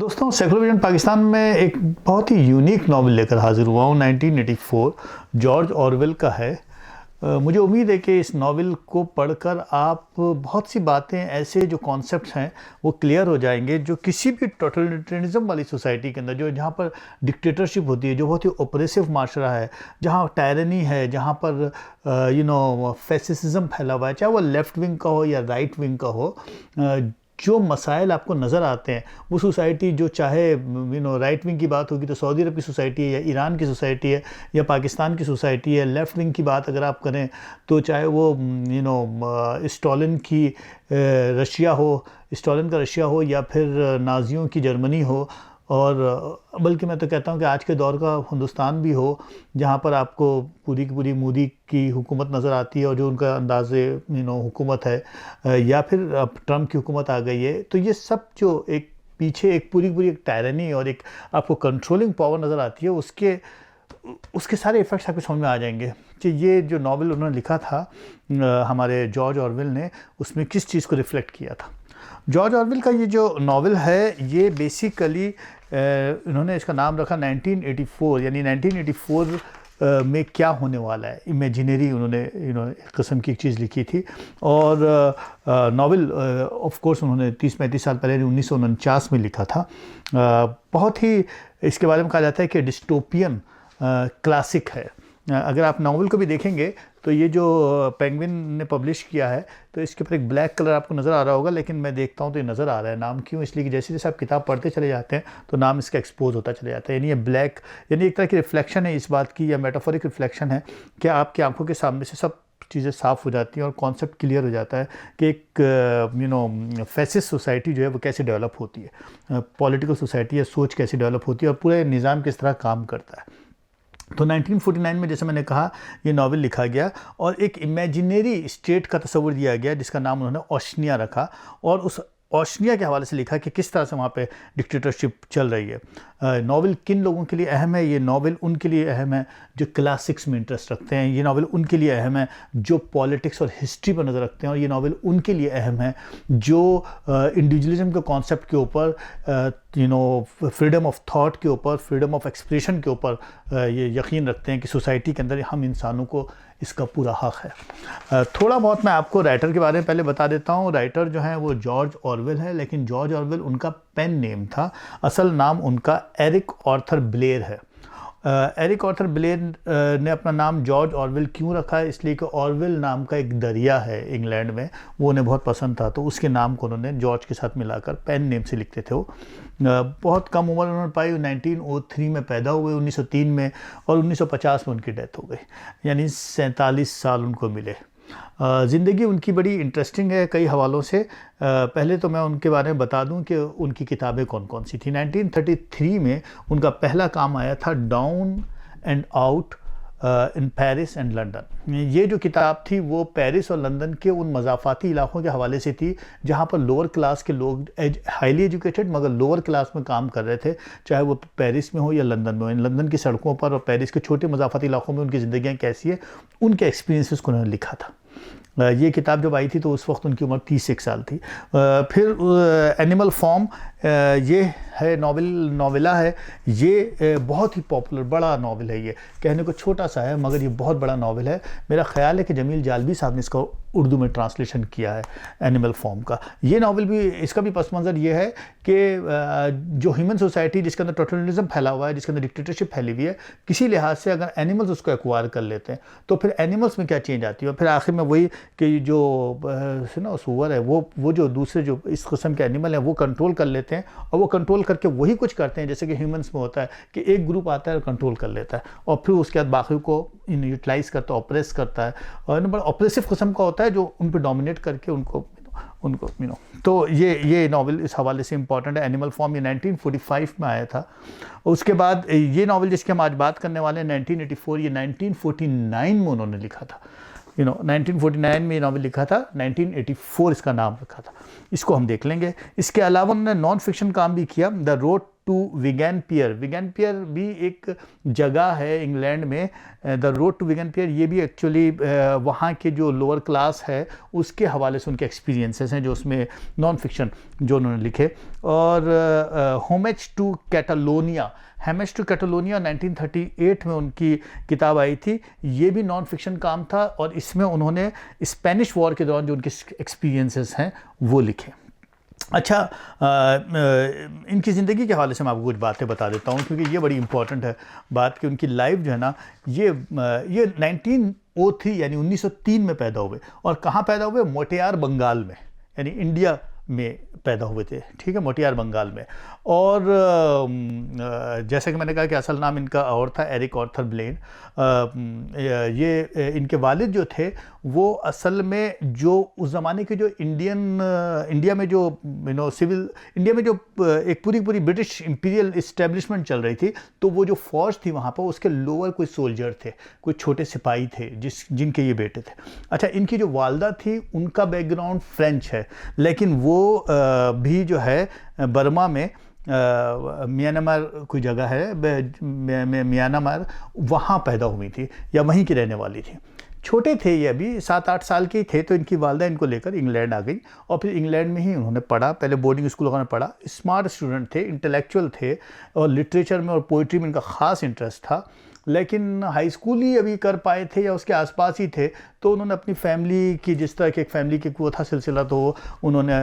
दोस्तों, secular vision Pakistan में एक बहुत ही यूनिक नावल लेकर हाजिर हुआ हूँ। 1984 जॉर्ज ऑरवेल का है। मुझे उम्मीद है कि इस नावल को पढ़कर आप बहुत सी बातें, ऐसे जो कॉन्सेप्ट्स हैं वो क्लियर हो जाएंगे, जो किसी भी टोटलिटेरियनिज्म वाली सोसाइटी के अंदर, जो जहाँ पर डिक्टेटरशिप होती है, जो बहुत ही ऑपरेसिव माशरा है, जहाँ टायरनी है, जहाँ पर फैसिज्म फैला हुआ है, चाहे वो लेफ्ट विंग का हो या राइट विंग का हो, जो मसाइल आपको नज़र आते हैं वो सोसाइटी, जो चाहे राइट विंग की बात होगी तो सऊदी अरब की सोसाइटी है, या ईरान की सोसाइटी है, या पाकिस्तान की सोसाइटी है। लेफ़्ट विंग की बात अगर आप करें तो चाहे वो स्टालिन की रशिया हो, स्टालिन का रशिया हो, या फिर नाजियों की जर्मनी हो, और बल्कि मैं तो कहता हूँ कि आज के दौर का हिंदुस्तान भी हो, जहाँ पर आपको पूरी की पूरी मोदी की हुकूमत नज़र आती है और जो उनका अंदाज़े हुकूमत है, या फिर अब ट्रम्प की हुकूमत आ गई है। तो ये सब जो एक पीछे एक पूरी पूरी एक टायरनी और एक आपको कंट्रोलिंग पावर नज़र आती है, उसके सारे इफ़ेक्ट्स आपको समझ में आ जाएंगे कि ये जो नावल उन्होंने लिखा था हमारे जॉर्ज ऑरवेल ने, उसमें किस चीज़ को रिफ़्लेक्ट किया था। जॉर्ज ऑरवेल का ये जो नावल है, ये बेसिकली इन्होंने इसका नाम रखा 1984, यानी 1984 में क्या होने वाला है, इमेजिनरी उन्होंने एक किस्म की एक चीज़ लिखी थी। और नावल ऑफ कोर्स उन्होंने 30-35 साल पहले 1949 में लिखा था। बहुत ही इसके बारे में कहा जाता है कि डिस्टोपियन क्लासिक है। अगर आप नावल को भी देखेंगे तो ये जो पेंगुइन ने पब्लिश किया है, तो इसके ऊपर एक ब्लैक कलर आपको नज़र आ रहा होगा, लेकिन मैं देखता हूँ तो ये नज़र आ रहा है। नाम क्यों? इसलिए कि जैसे जैसे आप किताब पढ़ते चले जाते हैं तो नाम इसका एक्सपोज होता चले जाता है। यानी ये ब्लैक, यानी एक तरह की रिफ्लेक्शन है इस बात की, या मेटाफोरिक रिफ्लेक्शन है कि आपकी आंखों के सामने से सब चीज़ें साफ़ हो जाती हैं और कॉन्सेप्ट क्लियर हो जाता है कि एक फैसिस्ट सोसाइटी जो है वो कैसे डेवलप होती है, पॉलिटिकल सोसाइटी या सोच कैसे डेवलप होती है, और पूरा निज़ाम किस तरह काम करता है। तो 1949 में, जैसे मैंने कहा, ये नावल लिखा गया और एक इमेजिनरी स्टेट का तस्वर दिया गया जिसका नाम उन्होंने ओशनिया रखा, और उस ओशनिया के हवाले से लिखा कि किस तरह से वहाँ पे डिक्टेटरशिप चल रही है। नावल किन लोगों के लिए अहम है? ये नावल उनके लिए अहम है जो क्लासिक्स में इंटरेस्ट रखते हैं। ये नावल उनके लिए अहम है जो पॉलिटिक्स और हिस्ट्री पर नज़र रखते हैं। और ये नावल उनके लिए अहम है जो इंडिविजुअलिज्म के कॉन्सेप्ट के ऊपर, फ्रीडम ऑफ थॉट के ऊपर, फ्रीडम ऑफ एक्सप्रेशन के ऊपर ये यकीन रखते हैं कि सोसाइटी के अंदर हम इंसानों को इसका पूरा हक़ है। थोड़ा बहुत मैं आपको राइटर के बारे में पहले बता देता हूँ। राइटर जो है वो जॉर्ज ऑरवेल है, लेकिन जॉर्ज ऑरवेल उनका पेन नेम था। असल नाम उनका एरिक आर्थर ब्लेयर है। एरिक आर्थर ब्लेयर ने अपना नाम जॉर्ज ऑरवेल क्यों रखा है? इसलिए कि ऑरवेल नाम का एक दरिया है इंग्लैंड में, वो उन्हें बहुत पसंद था, तो उसके नाम को उन्होंने जॉर्ज के साथ मिलाकर पेन नेम से लिखते थे। वो बहुत कम उम्र उन्होंने पाई, 1903 में पैदा हुए, 1903 में, और 1950 में उनकी डेथ हो गई, यानी 47 साल उनको मिले। ज़िंदगी उनकी बड़ी इंटरेस्टिंग है कई हवालों से। पहले तो मैं उनके बारे में बता दूं कि उनकी किताबें कौन कौन सी थी। 1933 में उनका पहला काम आया था down and out in Paris and London. ये जो किताब थी वो पेरिस और लंदन के उन मज़ाफ़ाती इलाक़ों के हवाले से थी जहाँ पर लोअर क्लास के लोग, हाईली एजुकेटेड मगर लोअर क्लास में काम कर रहे थे, चाहे वो पेरिस में हो या लंदन में हो। लंदन की सड़कों पर और पेरिस के छोटे मज़ाफ़ाती इलाक़ों में उनकी ज़िंदगियाँ कैसी है, उनके एक्सपीरियंसेस को उन्होंने लिखा था। ये किताब जब आई थी तो उस वक्त उनकी उम्र 31 साल थी। फिर एनिमल फॉर्म, ये है नॉवेला है। ये बहुत ही पॉपुलर बड़ा नावल है। ये कहने को छोटा सा है मगर ये बहुत बड़ा नावल है। मेरा ख्याल है कि जमील जालबी साहब ने इसका उर्दू में ट्रांसलेशन किया है, एनिमल फॉर्म का। ये नावल भी, इसका भी पस मंज़र ये है कि जो ह्यूमन सोसाइटी जिसके अंदर टोटलिटरिज्म फैला हुआ है, जिसके अंदर डिक्टेटरशिप फैली हुई है, किसी लिहाज से अगर एनिमल्स उसको एक्वायर कर लेते हैं तो फिर एनिमल्स में क्या चेंज आती है। और फिर आखिर में वही कि जो सूअर है वो जो दूसरे जो इस किस्म के एनिमल हैं वो कंट्रोल कर लेते हैं, और वो कंट्रोल करके वही कुछ करते हैं जैसे कि ह्यूमंस में होता है कि एक ग्रुप आता है और कंट्रोल कर लेता है, और फिर उसके बाद बाकी को यूटिलाइज़ करता है, ऑपरेस करता है, और बड़ा ऑपरेसिव किस्म का होता है जो उन पर डोमिनेट करके उनको तो ये नावल इस हवाले से इंपॉर्टेंट है। एनिमल फॉर्म ये 1945 में आया था। उसके बाद ये नावल जिसकी हम आज बात करने वाले हैं 1984, ये 1949 में उन्होंने लिखा था। 1949 में ये नावल लिखा था, 1984 इसका नाम रखा था। इसको हम देख लेंगे। इसके अलावा उन्होंने नॉन फिक्शन काम भी किया। द रोड टू विगैन पियर भी एक जगह है इंग्लैंड में, द रोड टू विगैन पियर, ये भी एक्चुअली वहाँ के जो लोअर क्लास है उसके हवाले से उनके एक्सपीरियंसेस हैं जो उसमें नॉन फिक्शन जो उन्होंने लिखे। और होमेज टू कैटालोनिया, 1938 में उनकी किताब आई थी, ये भी नॉन फिक्शन काम था और इसमें उन्होंने स्पेनिश वॉर के दौरान जो उनके एक्सपीरियंसेस हैं वो लिखे। अच्छा, इनकी ज़िंदगी के हवाले से मैं आपको कुछ बातें बता देता हूँ क्योंकि ये बड़ी इंपॉर्टेंट है बात कि उनकी लाइफ जो है ना, ये 1903 यानी 1903 में पैदा हुए और कहाँ पैदा हुए, मोटियार बंगाल में, यानी इंडिया में पैदा हुए थे, ठीक है, मोटियार बंगाल में। और जैसे कि मैंने कहा कि असल नाम इनका और था एरिक आर्थर ब्लेन। ये इनके वालिद जो थे वो असल में जो उस ज़माने के जो इंडिया में जो सिविल इंडिया में जो एक पूरी ब्रिटिश इंपीरियल इस्टेब्लिशमेंट चल रही थी, तो वो जो फौज थी वहाँ पर उसके लोअर कोई सोल्जर थे, कोई छोटे सिपाही थे जिनके ये बेटे थे। अच्छा, इनकी जो वालदा थी उनका बैकग्राउंड फ्रेंच है, लेकिन वो भी जो है बर्मा में म्यांमार कोई जगह है म्यांमार, वहाँ पैदा हुई थी या वहीं की रहने वाली थी। छोटे थे ये, अभी 7-8 साल के ही थे, तो इनकी वालदा इनको लेकर इंग्लैंड आ गई और फिर इंग्लैंड में ही उन्होंने पढ़ा। पहले बोर्डिंग स्कूलों में पढ़ा। स्मार्ट स्टूडेंट थे, इंटेलेक्चुअल थे और लिटरेचर में और पोइट्री में इनका ख़ास इंटरेस्ट था, लेकिन हाई स्कूल ही अभी कर पाए थे या उसके आसपास ही थे, तो उन्होंने अपनी फैमिली की, जिस तरह की एक फैमिली की वो था सिलसिला, तो उन्होंने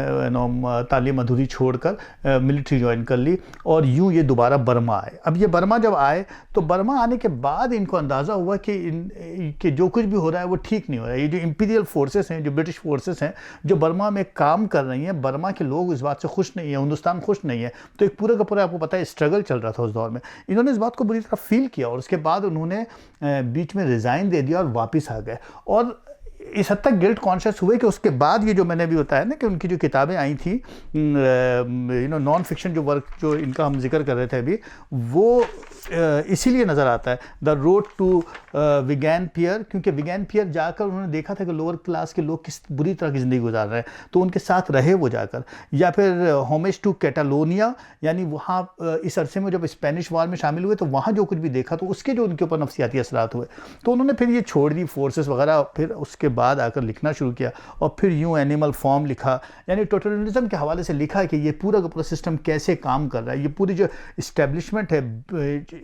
तालीम अधूरी छोड़कर मिलिट्री ज्वाइन कर ली और यूँ ये दोबारा बर्मा आए। अब ये बर्मा जब आए तो बर्मा आने के बाद इनको अंदाज़ा हुआ कि जो कुछ भी हो रहा है वो ठीक नहीं हो रहा है। ये जो इंपीरियल फोर्सेस हैं, जो ब्रिटिश फोर्सेस हैं जो बर्मा में काम कर रही हैं, बर्मा के लोग इस बात से खुश नहीं है, हिंदुस्तान खुश नहीं है। तो एक पूरा का पूरा आपको पता है स्ट्रगल चल रहा था उस दौर में। इन्होंने इस बात को बुरी तरह फील किया और उसके बाद उन्होंने बीच में रिज़ाइन दे दिया और वापस आ गए। और इस हद तक गिल्ट कॉन्शियस हुए कि उसके बाद ये जो मैंने भी बताया ना कि उनकी जो किताबें आई थी, नॉन फिक्शन जो वर्क जो इनका हम जिक्र कर रहे थे अभी, वो इसीलिए नज़र आता है, द रोड टू विगैन पियर, क्योंकि विगैन पियर जाकर उन्होंने देखा था कि लोअर क्लास के लोग किस बुरी तरह की ज़िंदगी गुजार रहे हैं, तो उनके साथ रहे वो जाकर। या फिर होमेज टू कैटालोनिया, यानी वहाँ इस अरसे में जब स्पेनिश वॉर में शामिल हुए तो वहाँ जो कुछ भी देखा तो उसके जो उनके ऊपर नफसियाती असरात हुए, तो उन्होंने फिर ये छोड़ दी फोर्सेस वगैरह, फिर उसके बाद आकर लिखना शुरू किया और फिर यूँ एनिमल फॉर्म लिखा, यानी टोटलिज्म के हवाले से लिखा कि ये पूरा का पूरा सिस्टम कैसे काम कर रहा है। ये पूरी जो इस्टेब्लिशमेंट है,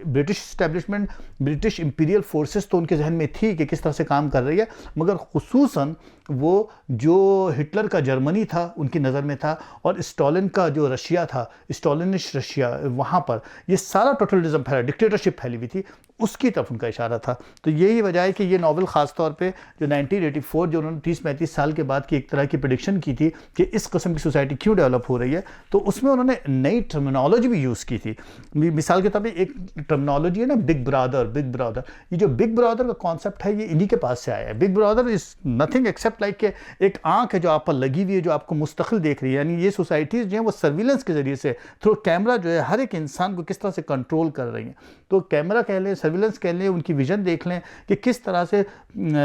British establishment, British imperial forces तो उनके जहन में थी कि किस तरह से काम कर रही है, मगर खुसूसन वो जो हिटलर का जर्मनी था उनकी नज़र में था और स्टालिन का जो रशिया था, स्टालिनिश रशिया, वहाँ पर ये सारा टोटलिज्म फैला, डिक्टेटरशिप फैली हुई थी, उसकी तरफ उनका इशारा था। तो यही वजह है कि ये नावल ख़ास तौर पे जो 1984 जो उन्होंने 30-35 साल के बाद की एक तरह की प्रेडिक्शन की थी कि इस किस्म की सोसाइटी क्यों डेवलप हो रही है, तो उसमें उन्होंने नई टर्मिनोलॉजी भी यूज़ की थी। मिसाल के तौर पर एक टर्मिनोलॉजी है ना, बिग ब्रदर। ये जो बिग ब्रदर का कॉन्सेप्ट है ये इन्हीं के पास से आया है। Big brother is nothing accept like के एक आंख है जो आप पर लगी हुई है, जो आपको मुस्तकिल देख रही है। यानी ये सोसाइटीज़ जो है वो सर्विलेंस के ज़रिए से थ्रू कैमरा जो है हर एक इंसान को किस तरह से कंट्रोल कर रही हैं। तो कैमरा कह लें, सर्विलेंस कह लें, उनकी विजन देख लें कि किस तरह से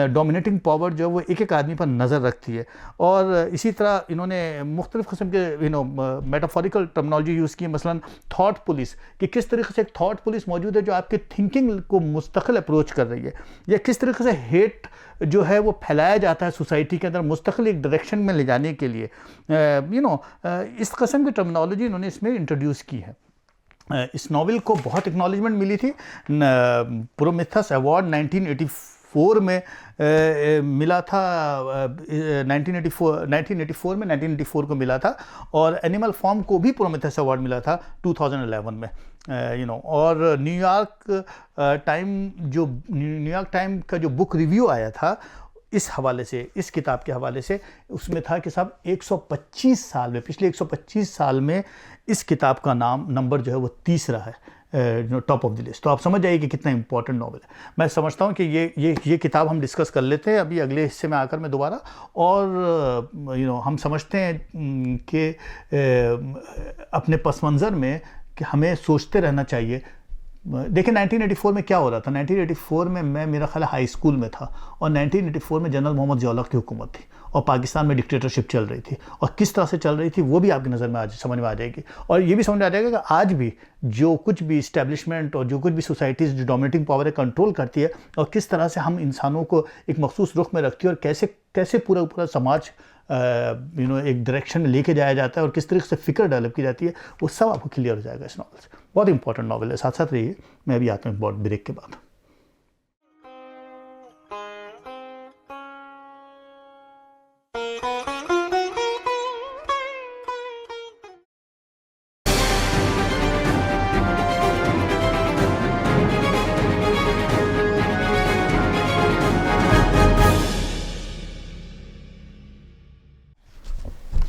डोमिनेटिंग पावर जो है वो एक आदमी पर नज़र रखती है। और इसी तरह इन्होंने मुख्तलिफ़ किस्म के मेटाफोरिकल टर्मिनोलॉजी यूज़ की, मसलन थॉट पुलिस, कि किस तरीके से एक थॉट पुलिस मौजूद है जो आपकी थिंकिंग को मुस्तकिल अप्रोच कर रही है, या किस तरीके से हेट जो है वो फैलाया जाता है सोसाइटी के अंदर मुस्तकिल एक डायरेक्शन में ले जाने के लिए। इस किस्म की टर्मिनोलॉजी इन्होंने इसमें इंट्रोड्यूस की है। इस नावल को बहुत एक्नॉलेजमेंट मिली थी। प्रोमेथस अवार्ड 1984 में मिला था, 1984 में 1984 को मिला था, और एनिमल फॉर्म को भी प्रोमेथस अवार्ड मिला था 2011 में। और न्यूयॉर्क टाइम का जो बुक रिव्यू आया था इस हवाले से, इस किताब के हवाले से, उसमें था कि साहब 125 साल में, पिछले 125 साल में इस किताब का नंबर जो है वो 30 रहा है, टॉप ऑफ द लिस्ट। तो आप समझ जाइए कि कितना इंपॉर्टेंट नॉवल है। मैं समझता हूँ कि ये किताब हम डिस्कस कर लेते हैं अभी अगले हिस्से में आकर मैं दोबारा। और हम समझते हैं कि अपने पस मंज़र में कि हमें सोचते रहना चाहिए देखिए 1984 में क्या हो रहा था। 1984 में मैं, मेरा ख्याल हाई स्कूल में था, और 1984 में जनरल मोहम्मद जियाउल्लाह की हुकूमत थी और पाकिस्तान में डिक्टेटरशिप चल रही थी, और किस तरह से चल रही थी वो भी आपकी नज़र में आज समझ में आ जाएगी। और ये भी समझ में आ जाएगा कि आज भी जो कुछ भी इस्टेब्लिशमेंट और जो कुछ भी सोसाइटीज़ जो डोमिनेटिंग पावर है कंट्रोल करती है, और किस तरह से हम इंसानों को एक मखसूस रुख में रखती है, और कैसे कैसे पूरा पूरा समाज एक डायरेक्शन में लेके जाया जाता है, और किस तरीके से फिक्र डेवलप की जाती है, वो सब आपको क्लियर हो जाएगा इस नॉवल से। बहुत इंपॉर्टेंट नॉवल है। साथ साथ रहिए, मैं अभी आता हूँ बहुत ब्रेक के बाद।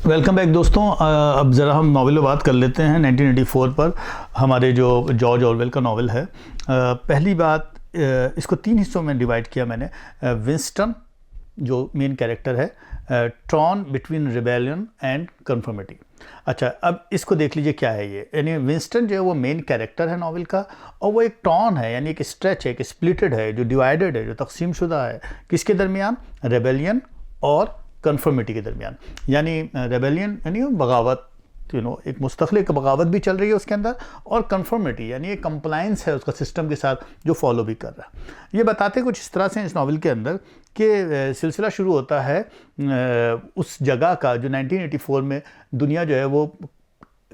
वेलकम बैक दोस्तों। अब ज़रा हम नावल पर बात कर लेते हैं 1984 पर, हमारे जो जॉर्ज ऑरवेल का नावल है। पहली बात, इसको 3 हिस्सों में डिवाइड किया मैंने। विंस्टन जो मेन कैरेक्टर है, torn between rebellion and conformity. अच्छा, अब इसको देख लीजिए क्या है ये। यानी विंस्टन जो है वो मेन कैरेक्टर है नावल का, और वो एक टॉर्न है, यानी एक स्ट्रेच है, एक स्प्लिटेड है, जो डिवाइडेड है, जो तकसीम शुदा है। किसके दरमियान? रेबेलियन और कन्फर्मिटी के दरमियान। यानी रेबेलियन यानी बगावत, एक मुस्तक़िल बगावत भी चल रही है उसके अंदर, और कन्फर्मिटी यानी एक कंप्लायंस है उसका सिस्टम के साथ, जो फॉलो भी कर रहा है। ये बताते कुछ इस तरह से इस नावल के अंदर कि सिलसिला शुरू होता है उस जगह का जो 1984 में दुनिया जो है वो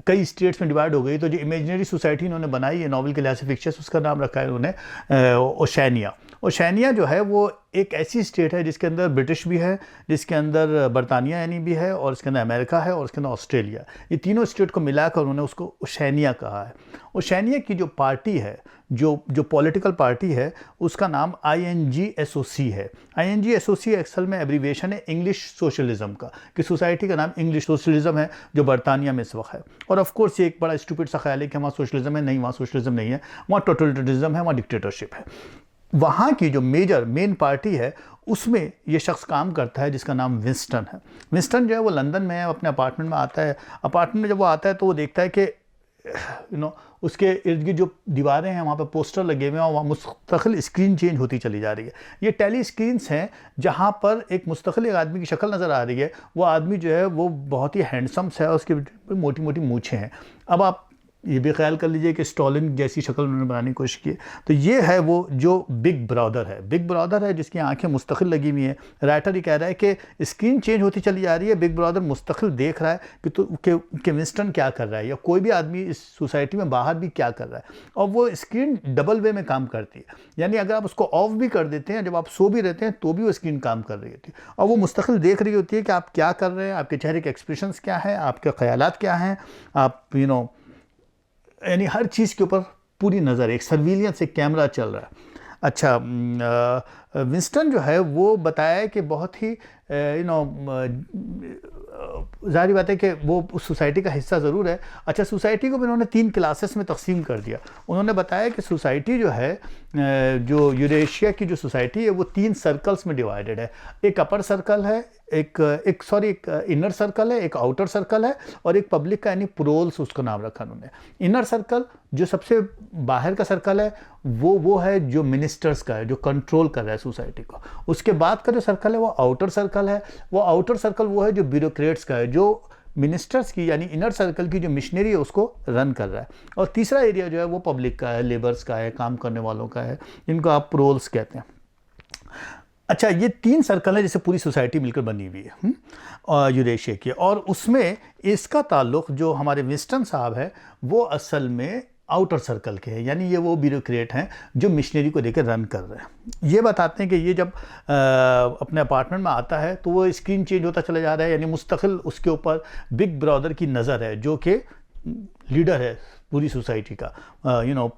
कई स्टेट्स में डिवाइड हो गई। तो जो इमेजिनरी सोसाइटी इन्होंने बनाई है नावल के लिहाज से फिक्चर्स, उसका नाम रखा है उन्होंने ओशैनिया। ओशैनिया जो है वो एक ऐसी स्टेट है जिसके अंदर ब्रिटिश भी है, जिसके अंदर बरतानिया यानी भी है, और इसके अंदर अमेरिका है, और इसके अंदर ऑस्ट्रेलिया। ये तीनों स्टेट को मिलाकर उन्होंने उसको ओशैनिया कहा है। ओशैनिया की जो पार्टी है, जो पॉलिटिकल पार्टी है, उसका नाम INGSOC है। INGSOC असल में एब्रीवेशन है इंग्लिश सोशलिज्म का, कि सोसाइटी का नाम इंग्लिश सोशलिज्म है, जो बरतानिया में इस वक्त है। और ऑफ कोर्स ये एक बड़ा स्टूपिड सा ख्याल है कि वहाँ सोशलिज्म है। नहीं, वहाँ सोशलिज्म नहीं है, वहाँ टोटलिटरिज्म है, वहाँ डिक्टेटरशिप है। वहाँ की जो मेन पार्टी है, उसमें ये शख्स काम करता है जिसका नाम विंस्टन है। विंस्टन जो है वो लंदन में है, अपने अपार्टमेंट में आता है। अपार्टमेंट में जब वो आता है तो वो देखता है कि उसके इर्द गिर्द जो दीवारें हैं वहाँ पे पोस्टर लगे हुए हैं, और वहाँ मुस्तकिल स्क्रीन चेंज होती चली जा रही है। ये टेली स्क्रीन्स हैं जहाँ पर एक मुस्तकिल एक आदमी की शक्ल नज़र आ रही है। वो आदमी जो है वो बहुत ही हैंडसम सा है, उसकी मोटी मोटी मूछें हैं। अब आप ये भी ख्याल कर लीजिए कि स्टॉलिन जैसी शक्ल उन्होंने बनाने की कोशिश की। तो ये है वो जो बिग ब्रदर है। बिग ब्रदर है जिसकी आंखें मुस्तकिल लगी हुई हैं। राइटर ये कह रहा है कि स्क्रीन चेंज होती चली जा रही है, बिग ब्रदर मुस्तकिल देख रहा है कि विंस्टन क्या कर रहा है, या कोई भी आदमी इस सोसाइटी में बाहर भी क्या कर रहा है। और वो स्क्रीन डबल वे में काम करती है, यानी अगर आप उसको ऑफ भी कर देते हैं, जब आप सो भी रहते हैं तो भी वो स्क्रीन काम कर रही होती है, और वो मुस्तकिल देख रही होती है कि आप क्या कर रहे हैं, आपके चेहरे के एक्सप्रेशंस क्या हैं, आपके ख्यालात क्या हैं, आप यानी हर चीज़ के ऊपर पूरी नज़र, एक सर्विलियंस, एक कैमरा चल रहा है। अच्छा, विंस्टन जो है वो बताया कि बहुत ही ज़ाहिर बात है कि वो उस सोसाइटी का हिस्सा ज़रूर है। अच्छा, सोसाइटी को भी उन्होंने 3 क्लासेस में तकसीम कर दिया। उन्होंने बताया कि सोसाइटी जो है, जो यूरेशिया की जो सोसाइटी है, वो 3 सर्कल्स में डिवाइडेड है। एक अपर सर्कल है, एक इनर सर्कल है, एक आउटर सर्कल है, और एक पब्लिक का यानी प्रोल्स उसका नाम रखा उन्होंने। इनर सर्कल जो सबसे बाहर का सर्कल है, वो है जो मिनिस्टर्स का है, जो कंट्रोल कर रहा है सोसाइटी को। उसके बाद का जो सर्कल है वो आउटर सर्कल है। वो आउटर सर्कल वो है जो ब्यूरोक्रेट्स का है, जो मिनिस्टर्स की यानी इनर सर्कल की जो मिशनरी है उसको रन कर रहा है। और तीसरा एरिया जो है वो पब्लिक का है, लेबर्स का है, काम करने वालों का है, जिनको आप प्रोल्स कहते हैं। अच्छा, ये 3 सर्कल है जिससे पूरी सोसाइटी मिलकर बनी हुई है और यूरेशिया की। और उसमें इसका ताल्लुक जो हमारे विंस्टन साहब है वो असल में आउटर सर्कल के हैं, यानी ये वो ब्यूरोक्रेट हैं जो मिशनरी को लेकर रन कर रहे हैं। ये बताते हैं कि ये जब अपने अपार्टमेंट में आता है तो वो स्क्रीन चेंज होता चला जा रहा है, यानी मुस्तकिल उसके ऊपर बिग ब्रदर की नज़र है, जो कि लीडर है पूरी सोसाइटी का,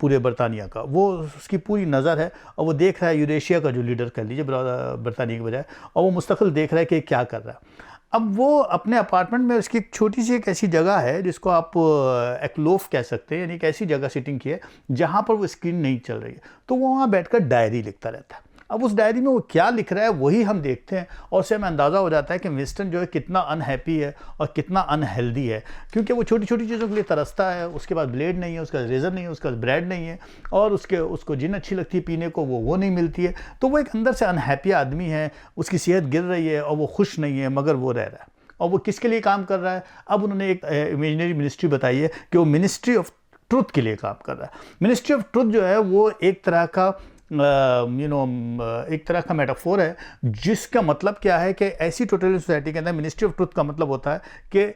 पूरे बरतानिया का। वो उसकी पूरी नज़र है, और वो देख रहा है यूरेशिया का जो लीडर कह लीजिए बरतानिया के बजाय, और वो मुस्तकिल देख रहा है कि क्या कर रहा है। अब वो अपने अपार्टमेंट में, उसकी एक छोटी सी एक ऐसी जगह है जिसको आप एक्लोफ कह सकते हैं, यानी एक ऐसी जगह सिटिंग की है जहाँ पर वो स्क्रीन नहीं चल रही है। तो वो वहाँ बैठकर डायरी लिखता रहता है। अब उस डायरी में वो क्या लिख रहा है वही हम देखते हैं, और उससे हमें अंदाज़ा हो जाता है कि विंस्टन जो है कितना अनहैप्पी है और कितना अनहेल्दी है, क्योंकि वो छोटी छोटी चीज़ों के लिए तरसता है। उसके पास ब्लेड नहीं है, उसका रेज़र नहीं है, उसका ब्रेड नहीं है, और उसको जिन अच्छी लगती है पीने को वो नहीं मिलती है। तो वो एक अंदर से अनहैप्पी आदमी है, उसकी सेहत गिर रही है और वो खुश नहीं है, मगर वो रह रहा है। और वो किसके लिए काम कर रहा है? अब उन्होंने एक इमेजिनरी मिनिस्ट्री बताई है कि वो मिनिस्ट्री ऑफ ट्रुथ के लिए काम कर रहा है। मिनिस्ट्री ऑफ ट्रुथ जो है वो एक तरह का एक तरह का मेटाफोर है, जिसका मतलब क्या है कि ऐसी टोटलिटरियन सोसाइटी के अंदर मिनिस्ट्री ऑफ ट्रुथ का मतलब होता है कि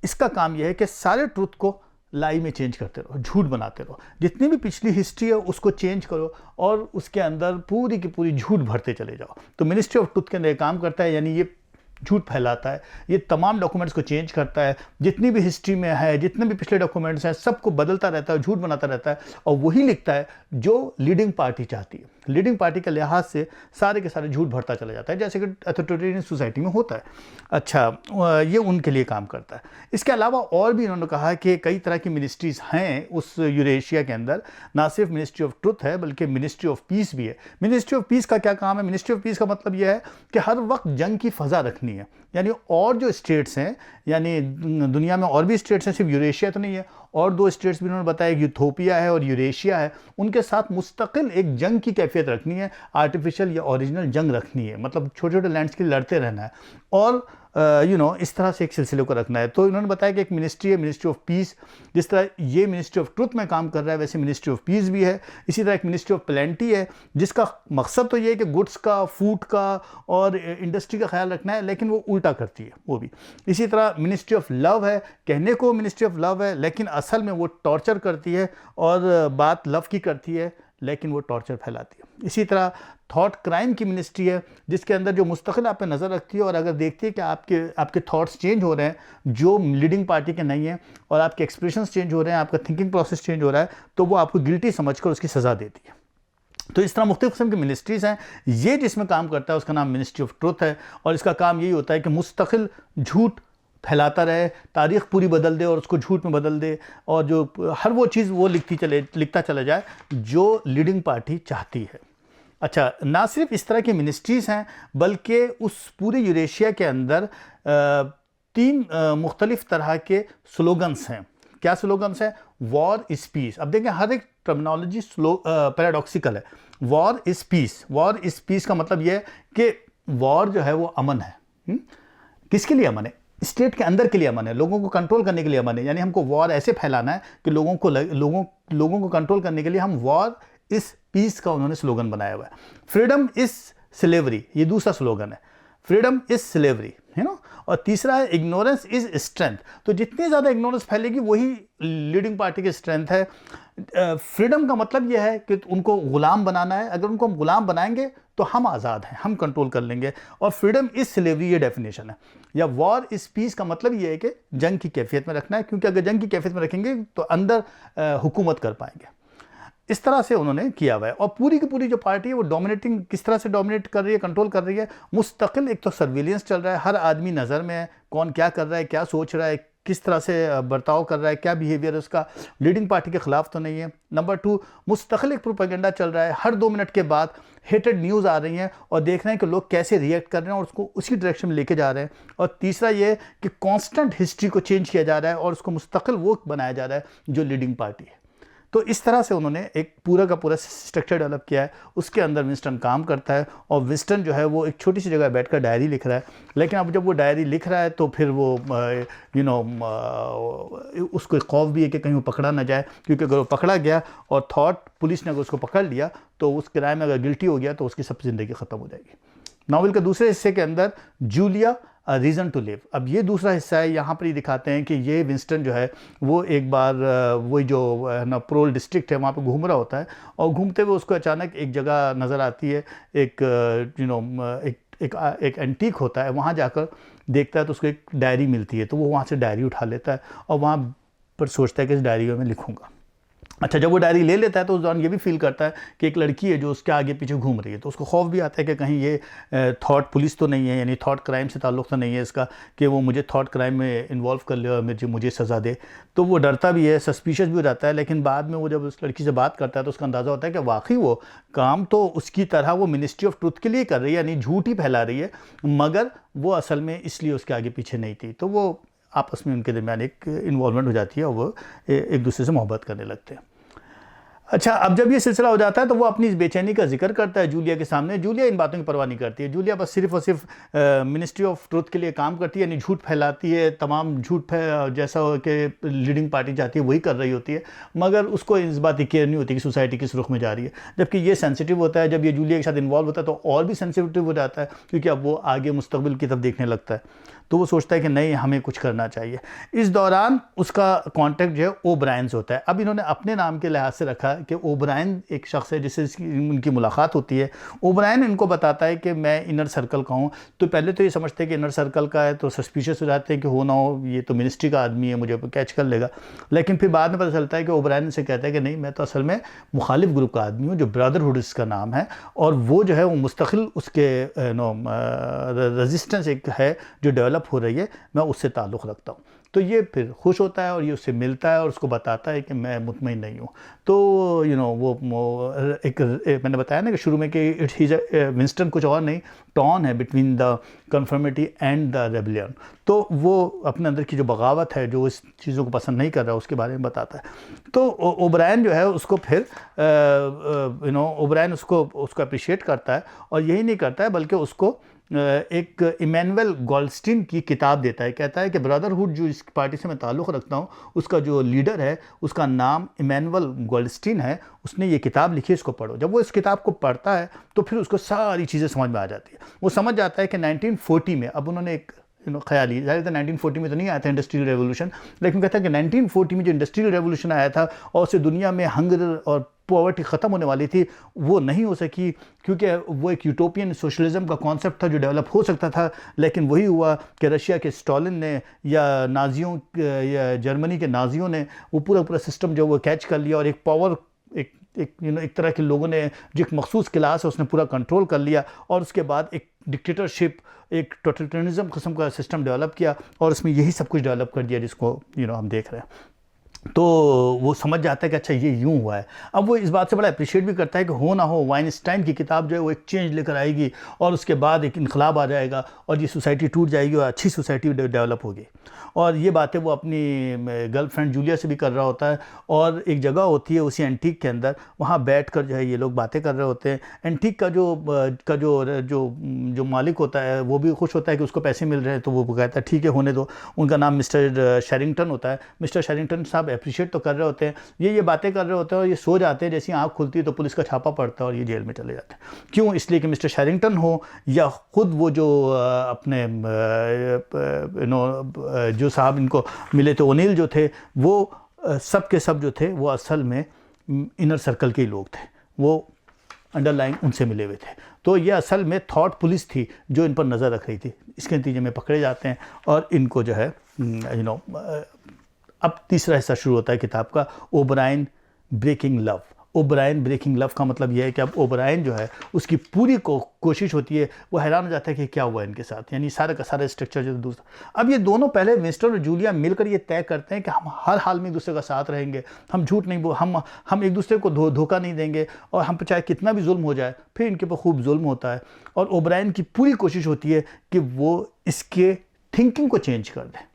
इसका काम यह है कि सारे ट्रुथ को लाई में चेंज करते रहो, झूठ बनाते रहो, जितनी भी पिछली हिस्ट्री है उसको चेंज करो और उसके अंदर पूरी की पूरी झूठ भरते चले जाओ। तो मिनिस्ट्री ऑफ ट्रुथ के अंदर काम करता है, यानी ये झूठ फैलाता है, ये तमाम डॉक्यूमेंट्स को चेंज करता है, जितनी भी हिस्ट्री में है, जितने भी पिछले डॉक्यूमेंट्स हैं, सबको बदलता रहता है, झूठ बनाता रहता है, और वही लिखता है जो लीडिंग पार्टी चाहती है। लीडिंग पार्टी के लिहाज से सारे के सारे झूठ भरता चला जाता है, जैसे कि अथॉरिटेरियन सोसाइटी में होता है। अच्छा, ये उनके लिए काम करता है। इसके अलावा और भी इन्होंने कहा कि कई तरह की मिनिस्ट्रीज़ हैं उस यूरेशिया के अंदर, ना सिर्फ मिनिस्ट्री ऑफ ट्रुथ है बल्कि मिनिस्ट्री ऑफ पीस भी है। मिनिस्ट्री ऑफ पीस का क्या काम है? मिनिस्ट्री ऑफ पीस का मतलब यह है कि हर वक्त जंग की फ़ज़ा रखनी है, यानी और जो स्टेट्स हैं, यानी दुनिया में और भी स्टेट्स हैं, सिर्फ यूरेशिया तो नहीं है, और 2 स्टेट्स भी उन्होंने बताया, यूथोपिया है और यूरेशिया है, उनके साथ मुस्तकिल एक जंग की कैफियत रखनी है, आर्टिफिशियल या ओरिजिनल जंग रखनी है, मतलब छोटे छोटे लैंड्स के लिए लड़ते रहना है, और इस तरह से एक सिलसिले को रखना है। तो इन्होंने बताया कि एक मिनिस्ट्री है, मिनिस्ट्री ऑफ पीस। जिस तरह ये मिनिस्ट्री ऑफ ट्रुथ में काम कर रहा है, वैसे मिनिस्ट्री ऑफ पीस भी है। इसी तरह एक मिनिस्ट्री ऑफ प्लेंटी है, जिसका मकसद तो ये है कि गुड्स का, फूड का और इंडस्ट्री का ख्याल रखना है, लेकिन वो उल्टा करती है वो भी। इसी तरह मिनिस्ट्री ऑफ लव है, कहने को मिनिस्ट्री ऑफ लव है, लेकिन असल में वो टॉर्चर करती है, और बात लव की करती है लेकिन वो टॉर्चर फैलाती है। इसी तरह थॉट क्राइम की मिनिस्ट्री है, जिसके अंदर जो मुस्तकिल आप पे नज़र रखती है, और अगर देखती है कि आपके थॉट्स चेंज हो रहे हैं जो लीडिंग पार्टी के नहीं हैं, और आपके एक्सप्रेशंस चेंज हो रहे हैं, आपका थिंकिंग प्रोसेस चेंज हो रहा है, तो वो आपको गिल्टी समझकर उसकी सज़ा देती है। तो इस तरह मुख्तलिफ किस्म की मिनिस्ट्रीज़ हैं। ये जिसमें काम करता है उसका नाम मिनिस्ट्री ऑफ ट्रुथ है, और इसका काम यही होता है कि मुस्तकिल झूठ फैलाता रहे, तारीख़ पूरी बदल दे और उसको झूठ में बदल दे, और जो हर वो चीज़ वो लिखता चला जाए जो लीडिंग पार्टी चाहती है। अच्छा, ना सिर्फ इस तरह की मिनिस्ट्रीज़ हैं, बल्कि उस पूरे यूरेशिया के अंदर 3 मुख्तलिफ तरह के स्लोगन्स हैं। क्या स्लोगन्स हैं? War is piece. अब देखें, हर एक टर्मिनोलॉजी पैराडॉक्सिकल है। War is piece. War is piece का मतलब यह है कि वॉर जो है वो अमन है। किसके लिए अमन है? स्टेट के अंदर के लिए अमन है, लोगों को कंट्रोल करने के लिए अमन है। यानी हमको वॉर ऐसे फैलाना है कि लोगों को कंट्रोल करने के लिए हम वॉर इस पीस का उन्होंने स्लोगन बनाया हुआ है। फ्रीडम इज स्लेवरी, ये दूसरा स्लोगन है। फ्रीडम इज स्लेवरी, है ना। और तीसरा है इग्नोरेंस इज स्ट्रेंथ। तो जितनी ज़्यादा इग्नोरेंस फैलेगी वही लीडिंग पार्टी की स्ट्रेंथ है। फ्रीडम का मतलब यह है कि उनको गुलाम बनाना है। अगर उनको हम गुलाम बनाएंगे तो हम आज़ाद हैं, हम कंट्रोल कर लेंगे। और फ्रीडम इज स्लेवरी ये डेफिनेशन है। या वॉर इज पीस का मतलब ये है कि जंग की कैफियत में रखना है, क्योंकि अगर जंग की कैफियत में रखेंगे तो अंदर हुकूमत कर पाएंगे। इस तरह से उन्होंने किया हुआ है। और पूरी की पूरी जो पार्टी है वो डोमिनेटिंग, किस तरह से डोमिनेट कर रही है, कंट्रोल कर रही है, मुस्तकिल एक तो सर्विलेंस चल रहा है, हर आदमी नज़र में है, कौन क्या कर रहा है, क्या सोच रहा है, किस तरह से बर्ताव कर रहा है, क्या बिहेवियर है उसका, लीडिंग पार्टी के ख़िलाफ़ तो नहीं है। नंबर 2, मुस्तकिल एक प्रोपेगेंडा चल रहा है, हर 2 मिनट के बाद हेटेड न्यूज़ आ रही हैं और देख रहे हैं कि लोग कैसे रिएक्ट कर रहे हैं और उसको उसी डायरेक्शन में लेके जा रहे हैं। और तीसरा ये कि कांस्टेंट हिस्ट्री को चेंज किया जा रहा है और उसको मुस्तकिल वो बनाया जा रहा है जो लीडिंग पार्टी है। तो इस तरह से उन्होंने एक पूरा का पूरा स्ट्रक्चर डेवलप किया है। उसके अंदर विंस्टन काम करता है, और विंस्टन जो है वो एक छोटी सी जगह बैठकर डायरी लिख रहा है। लेकिन अब जब वो डायरी लिख रहा है तो फिर वो उसको खौफ भी है कि कहीं वो पकड़ा ना जाए, क्योंकि अगर वो पकड़ा गया और पुलिस ने अगर उसको पकड़ लिया तो उस क्राइम में अगर गिल्टी हो गया तो उसकी सब ज़िंदगी ख़त्म हो जाएगी। नावल के दूसरे हिस्से के अंदर जूलिया रीज़न टू लिव, अब ये दूसरा हिस्सा है। यहाँ पर ही दिखाते हैं कि ये विंस्टन जो है वो एक बार वही जो ना प्रोल डिस्ट्रिक्ट है वहाँ पे घूम रहा होता है, और घूमते हुए उसको अचानक एक जगह नज़र आती है, एक एंटीक होता है। वहाँ जाकर देखता है तो उसको एक डायरी मिलती है, तो वो वहाँ से डायरी उठा लेता है और वहाँ पर सोचता है कि इस डायरी में मैं लिखूँगा। अच्छा, जब वो डायरी ले लेता है तो उस दौरान ये भी फील करता है कि एक लड़की है जो उसके आगे पीछे घूम रही है, तो उसको खौफ भी आता है कि कहीं ये थॉट पुलिस तो नहीं है, यानी थॉट क्राइम से ताल्लुक़ तो नहीं है इसका कि वो मुझे थॉट क्राइम में इन्वॉल्व कर ले और मुझे सज़ा दे। तो वो डरता भी है, सस्पिशियस भी हो जाता है, लेकिन बाद में वो जब उस लड़की से बात करता है तो उसका अंदाज़ा होता है कि वाकई वो काम तो उसकी तरह वो मिनिस्ट्री ऑफ ट्रुथ के लिए कर रही है, यानी झूठ ही फैला रही है, मगर वो असल में इसलिए उसके आगे पीछे नहीं थी। तो वो आपस में उनके दरमियान एक इन्वॉल्वमेंट हो जाती है और वो एक दूसरे से मोहब्बत करने लगते हैं। अच्छा, अब जब ये सिलसिला हो जाता है तो वो अपनी इस बेचैनी का जिक्र करता है जूलिया के सामने। जूलिया इन बातों की परवाह नहीं करती है। जूलिया बस सिर्फ और सिर्फ मिनिस्ट्री ऑफ ट्रुथ के लिए काम करती है, यानी झूठ फैलाती है, तमाम झूठ जैसा हो कि लीडिंग पार्टी चाहती है वही कर रही होती है, मगर उसको इस बात की केयर नहीं होती कि सोसाइटी किस रुख में जा रही है। जबकि ये सेंसिटिव होता है, जब ये जूलिया के साथ इन्वॉल्व होता है तो और भी सेंसिटिव हो जाता है, क्योंकि अब वो आगे मुस्तकबिल की तरफ देखने लगता है। तो वो सोचता है कि नहीं, हमें कुछ करना चाहिए। इस दौरान उसका कॉन्टैक्ट जो है ओब्रायन से होता है। अब इन्होंने अपने नाम के लिहाज से रखा कि ओब्रायन एक शख्स है जिससे उनकी मुलाकात होती है। ओब्रायन इनको बताता है कि मैं इनर सर्कल का हूँ। तो पहले तो ये समझते हैं कि इनर सर्कल का है, तो सस्पिशियस हो जाते हैं कि हो ना हो ये तो मिनिस्ट्री का आदमी है, मुझे कैच कर लेगा। लेकिन फिर बाद में पता चलता है कि ओब्रायन से कहता है कि नहीं, मैं तो असल में मुखालिफ ग्रुप का आदमी हूँ, जो ब्रदरहुड इसका नाम है, और वो जो है वो मुस्तकिल उसके रेजिस्टेंस एक है जो डेवलप हो रही है, मैं उससे ताल्लुक़ रखता हूँ। तो ये फिर खुश होता है और ये उससे मिलता है और उसको बताता है कि मैं मुतमईन नहीं हूँ। तो वो मैंने बताया ना कि शुरू में कि इट्स हीज विंस्टन कुछ और नहीं, टॉन है between the conformity and the rebellion. तो वो अपने अंदर की जो बगावत है, जो इस चीज़ों को पसंद नहीं कर रहा, उसके बारे में बताता है। तो ओब्रायन जो है उसको फिर ओब्रायन उसको अप्रिशिएट करता है, और यही नहीं करता है बल्कि उसको एक इमैनुअल गोल्डस्टीन की किताब देता है। कहता है कि ब्रदरहुड जो इस पार्टी से मैं ताल्लुक़ रखता हूँ, उसका जो लीडर है उसका नाम इमैनुअल गोल्डस्टीन है, उसने ये किताब लिखी है, इसको पढ़ो। जब वो इस किताब को पढ़ता है तो फिर उसको सारी चीज़ें समझ में आ जाती है। वो समझ जाता है कि 1940 में, अब उन्होंने एक ख्याली, ज़ाहिर था 1940 में तो नहीं आया था इंडस्ट्रियल रेवोल्यूशन, लेकिन कहता है कि 1940 में जो इंडस्ट्रियल रेवोल्यूशन आया था और उससे दुनिया में हंगर और पॉवर्टी ख़त्म होने वाली थी, वो नहीं हो सकी, क्योंकि वो एक यूटोपियन सोशलिज्म का कॉन्सेप्ट था जो डेवलप हो सकता था। लेकिन वही हुआ कि रशिया के स्टालिन ने या नाजियों या जर्मनी के नाजियों ने वो पूरा सिस्टम जो वो कैच कर लिया, और एक पावर एक तरह के लोगों ने जो एक मखसूस क्लास है उसने पूरा कंट्रोल कर लिया, और उसके बाद एक डिक्टेटरशिप, एक टोटलिटरिज्म किस्म का सिस्टम डेवलप किया, और उसमें यही सब कुछ डेवलप कर दिया जिसको हम देख रहे हैं। तो वो समझ जाता है कि अच्छा ये यूँ हुआ है। अब वो इस बात से बड़ा अप्रिशिएट भी करता है कि हो ना हो वाइनस्टाइन की किताब जो है वो एक चेंज लेकर आएगी, और उसके बाद एक इनकलाब आ जाएगा और ये सोसाइटी टूट जाएगी और अच्छी सोसाइटी डेवलप होगी। और ये बातें वो अपनी गर्लफ्रेंड जूलिया से भी कर रहा होता है। और एक जगह होती है उसी एंटीक के अंदर, वहाँ बैठ कर जो है ये लोग बातें कर रहे होते हैं। एंटीक का जो मालिक होता है वो भी खुश होता है कि उसको पैसे मिल रहे हैं, तो वो कहता है ठीक है होने दो। उनका नाम मिस्टर शेरिंगटन होता है। मिस्टर शेरिंगटन साहब अप्रिशिएट तो कर रहे होते हैं, ये बातें कर रहे होते हैं, और ये सो जाते हैं। जैसी आँख खुलती है तो पुलिस का छापा पड़ता है और ये जेल में चले जाते हैं। क्यों? इसलिए कि मिस्टर शेरिंगटन हो या ख़ुद वो जो अपने जो साहब इनको मिले थे, ओनील जो थे, वो सब के सब जो थे वो असल में इनर सर्कल के ही लोग थे, वो अंडरलाइन उनसे मिले हुए थे। तो ये असल में थॉट पुलिस थी जो इन पर नज़र रख रही थी। इसके नतीजे में पकड़े जाते हैं और इनको जो है अब तीसरा हिस्सा शुरू होता है किताब का, O'Brien breaking love. O'Brien breaking love का मतलब यह है कि अब ओब्रायन जो है उसकी पूरी कोशिश होती है, वो हैरान हो जाता है कि क्या हुआ इनके साथ, यानी सारा का सारा स्ट्रक्चर जो दूसरा। अब ये दोनों पहले विंस्टन और जूलिया मिलकर ये तय करते हैं कि हम हर हाल में एक दूसरे का साथ रहेंगे, हम झूठ नहीं हम एक दूसरे को धोखा नहीं देंगे, और हम पर चाहे कितना भी जुल्म हो जाए। फिर इनके ऊपर खूब जुल्म होता है, और ओब्रायन की पूरी कोशिश होती है कि वो इसके थिंकिंग को चेंज कर दें।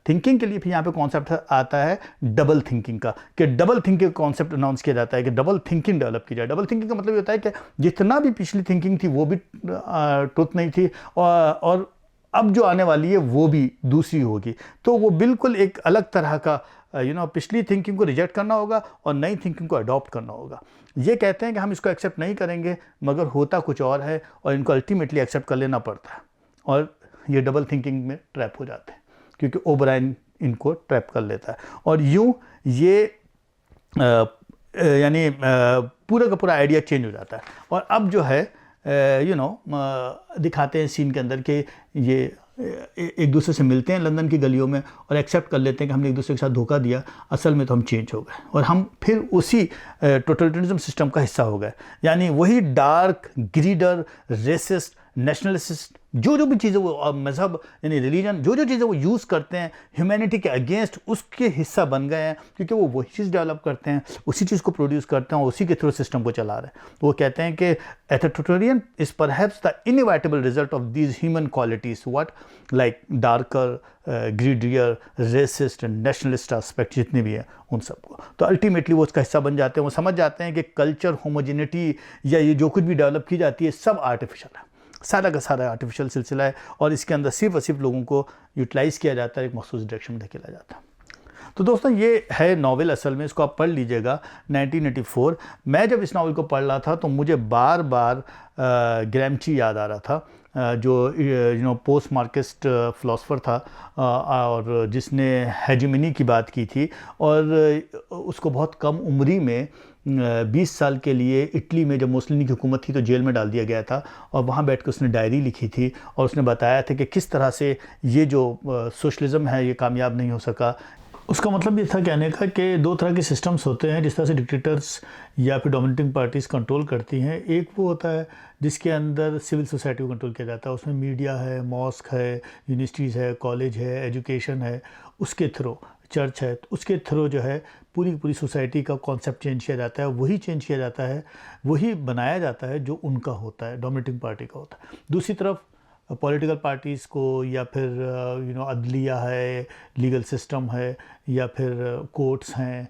थिंकिंग के लिए फिर यहाँ पे कॉन्सेप्ट आता है डबल थिंकिंग का, कि डबल थिंकिंग कॉन्सेप्ट अनाउंस किया जाता है कि डबल थिंकिंग डेवलप की जाए। डबल थिंकिंग का मतलब ये होता है कि जितना भी पिछली थिंकिंग थी वो भी ट्रुथ नहीं थी, और अब जो आने वाली है वो भी दूसरी होगी। तो वो बिल्कुल एक अलग तरह का पिछली थिंकिंग को रिजेक्ट करना होगा और नई थिंकिंग को अडॉप्ट करना होगा। ये कहते हैं कि हम इसको एक्सेप्ट नहीं करेंगे, मगर होता कुछ और है, और इनको अल्टीमेटली एक्सेप्ट कर लेना पड़ता है, और ये डबल थिंकिंग में ट्रैप हो जाते हैं, क्योंकि ओब्रायन इनको ट्रैप कर लेता है। और यूँ ये यानी पूरा का पूरा आइडिया चेंज हो जाता है। और अब जो है दिखाते हैं सीन के अंदर कि ये एक दूसरे से मिलते हैं लंदन की गलियों में और एक्सेप्ट कर लेते हैं कि हमने एक दूसरे के साथ धोखा दिया, असल में तो हम चेंज हो गए और हम फिर उसी टोटलिटरिज्म सिस्टम का हिस्सा हो गए। यानी वही डार्क, ग्रीडर, रेसिस्ट, नेशनलिस्ट, जो भी चीज़ें वो मज़हब यानी रिलीजन, जो चीज़ें वो यूज़ करते हैं ह्यूमैनिटी के अगेंस्ट, उसके हिस्सा बन गए हैं, क्योंकि वो वही चीज़ डेवलप करते हैं, उसी चीज़ को प्रोड्यूस करते हैं और उसी के थ्रू सिस्टम को चला रहे हैं। तो वो कहते हैं कि authoritarian is perhaps the inevitable result of these human qualities, what like darker, greedier, racist, nationalist aspect जितने भी हैं उन सबको। तो अल्टीमेटली वो उसका हिस्सा बन जाते हैं। वो समझ जाते हैं कि कल्चर, होमोजेनिटी या ये जो कुछ भी डेवलप की जाती है सब आर्टिफिशियल है, सारा का सारा आर्टिफिशियल सिलसिला है और इसके अंदर सिर्फ और सिर्फ लोगों को यूटिलाइज़ किया जाता है, एक मखसूस डायरेक्शन में धकेला जाता है। तो दोस्तों ये है नावल, असल में इसको आप पढ़ लीजिएगा 1984। मैं जब इस नावल को पढ़ रहा था तो मुझे बार बार ग्रैमची याद आ रहा था, जो पोस्ट मार्क्सिस्ट फ़िलासफ़र था और जिसने हेजेमनी की बात की थी और उसको बहुत कम उम्री में 20 साल के लिए इटली में जब मुसोलिनी की हुकूमत थी तो जेल में डाल दिया गया था और वहाँ बैठ कर उसने डायरी लिखी थी और उसने बताया था कि किस तरह से ये जो सोशलिज़म है ये कामयाब नहीं हो सका। उसका मतलब ये था कहने का कि दो तरह के सिस्टम्स होते हैं जिस तरह से डिक्टेटर्स या फिर डोमिनेटिंग पार्टीज़ कंट्रोल करती हैं। एक वो होता है जिसके अंदर सिविल सोसाइटी को कंट्रोल किया जाता है, उसमें मीडिया है, मॉस्क है, यूनिवर्सिटीज़ है, कॉलेज है, एजुकेशन है, उसके थ्रू चर्च है, तो उसके थ्रू जो है पूरी पूरी सोसाइटी का कॉन्सेप्ट चेंज किया जाता है, वही चेंज किया जाता है, वही बनाया जाता है जो उनका होता है, डोमिनेटिंग पार्टी का होता है। दूसरी तरफ पॉलिटिकल पार्टीज़ को या फिर अदलिया है, लीगल सिस्टम है या फिर कोर्ट्स हैं,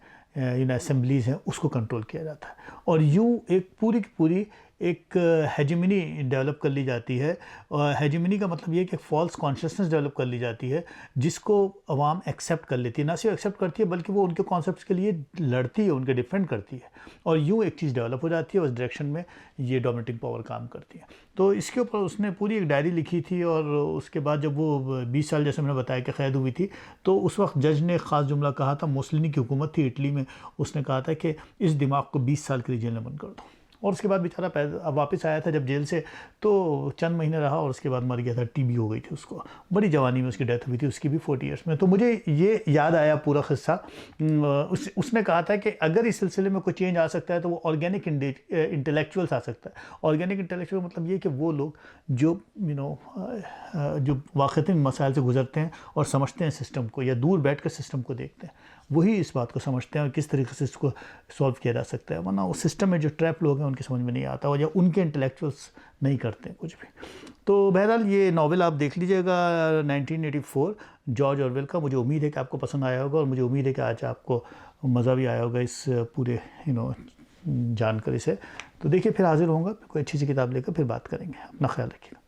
असेंबलीज़ हैं, उसको कंट्रोल किया जाता है और यूँ एक पूरी की पूरी एक हेजेमनी डेवलप कर ली जाती है। और हेजेमनी का मतलब ये कि फॉल्स कॉन्शियसनेस डेवलप कर ली जाती है जिसको अवाम एक्सेप्ट कर लेती है, ना सिर्फ एक्सेप्ट करती है बल्कि वो उनके कॉन्सेप्ट्स के लिए लड़ती है, उनके डिफेंड करती है और यूँ एक चीज़ डेवलप हो जाती है, उस डायरेक्शन में ये डोमिनेटिंग पावर काम करती है। तो इसके ऊपर उसने पूरी एक डायरी लिखी थी और उसके बाद जब वो 20 साल जैसे मैंने बताया कि क़ैद हुई थी तो उस वक्त जज ने एक ख़ास जुमला कहा था, मुसोलिनी की हुकूमत थी इटली में, उसने कहा था कि इस दिमाग को 20 साल के लिए जेल में बंद कर दो। और उसके बाद बेचारा वापस आया था जब जेल से तो चंद महीने रहा और उसके बाद मर गया था, टीबी हो गई थी उसको, बड़ी जवानी में उसकी डेथ हुई थी, उसकी भी 40 ईयर्स में। तो मुझे ये याद आया पूरा किस्सा। उसने कहा था कि अगर इस सिलसिले में कोई चेंज आ सकता है तो वो ऑर्गेनिक इंटेलेक्चुअल्स आ सकता है। ऑर्गेनिक इंटेलेक्चुअल मतलब ये कि वो लोग जो जो वाक़ई मसाइल से गुजरते हैं और समझते हैं सिस्टम को या दूर बैठ कर सिस्टम को देखते हैं, वही इस बात को समझते हैं और किस तरीके से इसको सॉल्व किया जा सकता है। वरना उस सिस्टम में जो ट्रैप लोग हैं उनकी समझ में नहीं आता और या उनके इंटेलेक्चुअल्स नहीं करते कुछ भी। तो बहरहाल ये नावल आप देख लीजिएगा 1984 जॉर्ज ऑरवेल का। मुझे उम्मीद है कि आपको पसंद आया होगा और मुझे उम्मीद है कि आज आपको मज़ा भी आया होगा इस पूरे जानकारी से। तो देखिए फिर हाज़िर होऊंगा कोई अच्छी सी किताब लेकर, फिर बात करेंगे। अपना ख्याल रखिएगा।